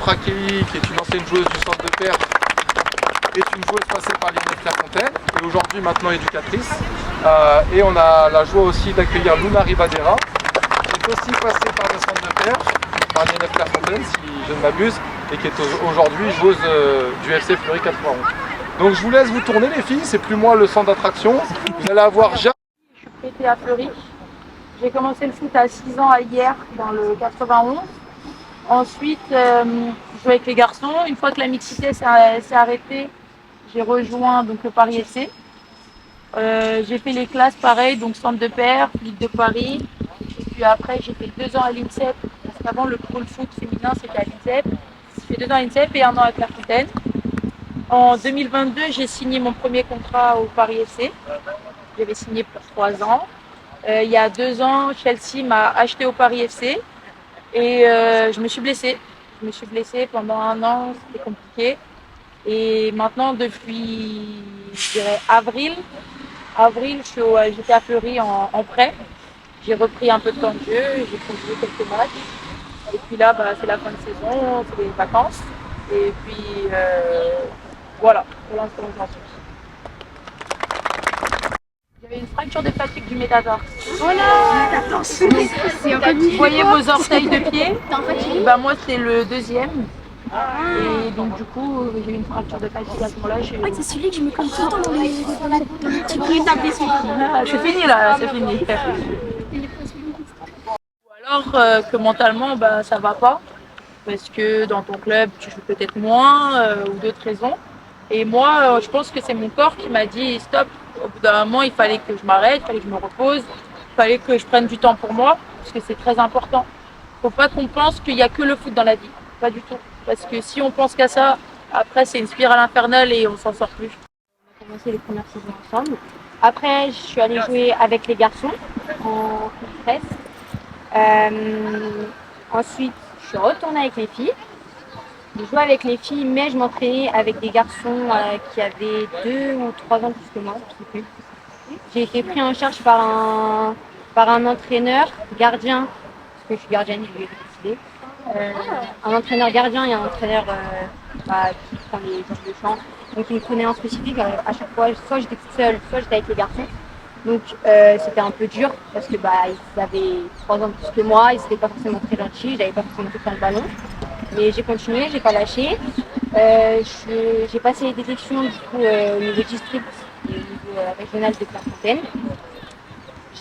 Fraki, qui est une ancienne joueuse du centre de Perth, est une joueuse passée par l'INF Clairefontaine et aujourd'hui maintenant éducatrice. Et on a la joie aussi d'accueillir Luna Ribadera, qui est aussi passée par le centre de Perth, par l'INF Clairefontaine si je ne m'abuse, et qui est aujourd'hui joueuse du FC Fleury 91. Donc je vous laisse vous tourner les filles, c'est plus moi le centre d'attraction. Vous allez avoir Jacques. Je suis prêtée à Fleury. J'ai commencé le foot à 6 ans à hier dans le 91. Ensuite, je jouais avec les garçons. Une fois que la mixité s'est arrêtée, j'ai rejoint donc, le Paris FC. J'ai fait les classes pareil, donc centre de Perth, Ligue de Paris. Et puis après, j'ai fait 2 ans à l'INSEP. Parce qu'avant, le pôle foot féminin, c'était à l'INSEP. J'ai fait 2 ans à l'INSEP et 1 an à Clairefontaine. En 2022, j'ai signé mon premier contrat au Paris FC. J'avais signé pour 3 ans. Il y a 2 ans, Chelsea m'a acheté au Paris FC et je me suis blessée. Je me suis blessée pendant 1 an, c'était compliqué. Et maintenant, depuis, je dirais, avril, j'étais à Fleury en prêt. J'ai repris un peu de temps de jeu, j'ai joué quelques matchs. Et puis là, c'est la fin de saison, c'est les vacances. Et puis voilà, pour l'instant, j'en suis. J'avais une fracture de fatigue du métatarse. Voilà. Vous voyez vos orteils de pied? Moi, c'est le deuxième. Et donc, du coup, j'ai eu une fracture de fatigue à ce moment-là. C'est celui que je me colle tout le temps dans le petit rétablissement. C'est fini là, c'est fini. Ou alors que mentalement, ça va pas. Parce que dans ton club, tu joues peut-être moins ou d'autres raisons. Et moi, je pense que c'est mon corps qui m'a dit stop. Au bout d'un moment, il fallait que je m'arrête, il fallait que je me repose, il fallait que je prenne du temps pour moi, parce que c'est très important. Faut pas qu'on pense qu'il n'y a que le foot dans la vie. Pas du tout. Parce que si on pense qu'à ça, après c'est une spirale infernale et on s'en sort plus. On a commencé les premières saisons ensemble. Après, je suis allée jouer avec les garçons en presse. Ensuite, je suis retournée avec les filles. Je jouais avec les filles, mais je m'entraînais avec des garçons qui avaient 2 ou 3 ans plus que moi. Je sais plus. J'ai été pris en charge par un entraîneur gardien, parce que je suis gardienne, je lui ai décidé. Un entraîneur gardien et un entraîneur qui prend les joueurs de champ. Donc il me prenait en spécifique à chaque fois, soit j'étais toute seule, soit j'étais avec les garçons. Donc c'était un peu dur parce que ils avaient 3 ans de plus que moi, ils n'étaient pas forcément très gentils, j'avais pas forcément tout le temps le ballon. Mais j'ai continué, j'ai pas lâché. J'ai passé les détections du coup, au niveau district et au niveau régional de Clairefontaine.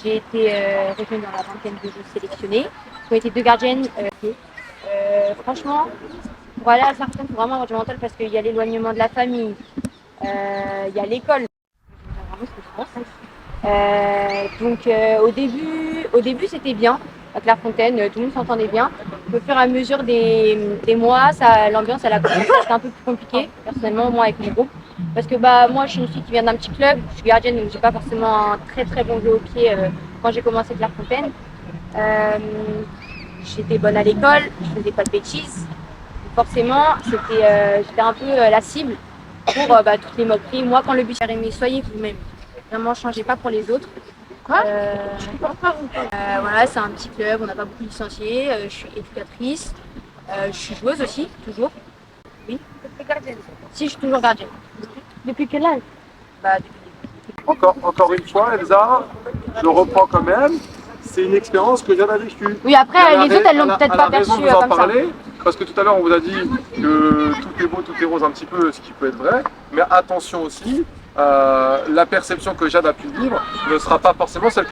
J'ai été retenue dans la vingtaine de jeux sélectionnés. J'ai été 2 gardiennes. Franchement, pour aller à Clairefontaine, il faut vraiment avoir du mental parce qu'il y a l'éloignement de la famille, il y a l'école. Donc au début c'était bien. À Clairefontaine, tout le monde s'entendait bien. Au fur et à mesure des mois, l'ambiance elle a commencé à être un peu plus compliquée, personnellement, moi avec mon groupe. Parce que moi je suis une fille qui vient d'un petit club, je suis gardienne donc j'ai pas forcément un très très bon jeu au pied quand j'ai commencé Clairefontaine. J'étais bonne à l'école, je faisais pas de bêtises. Forcément, j'étais un peu la cible pour toutes les moqueries. Moi quand le but est aimé, soyez vous-même. Vraiment, changez pas pour les autres. Voilà, c'est un petit club, on n'a pas beaucoup de licenciés, je suis éducatrice, je suis joueuse aussi, toujours. Oui. Tu es gardienne? Si, je suis toujours gardienne. Depuis quel âge? Depuis Encore une fois, Elsa, je reprends quand même. C'est une expérience que Jeanne a vécue. Oui, après, les autres, elles l'ont peut-être pas perçu vous en comme ça. parler, parce que tout à l'heure, on vous a dit que tout est beau, tout est rose un petit peu, ce qui peut être vrai. Mais attention aussi, la perception que Jade a pu vivre ne sera pas forcément celle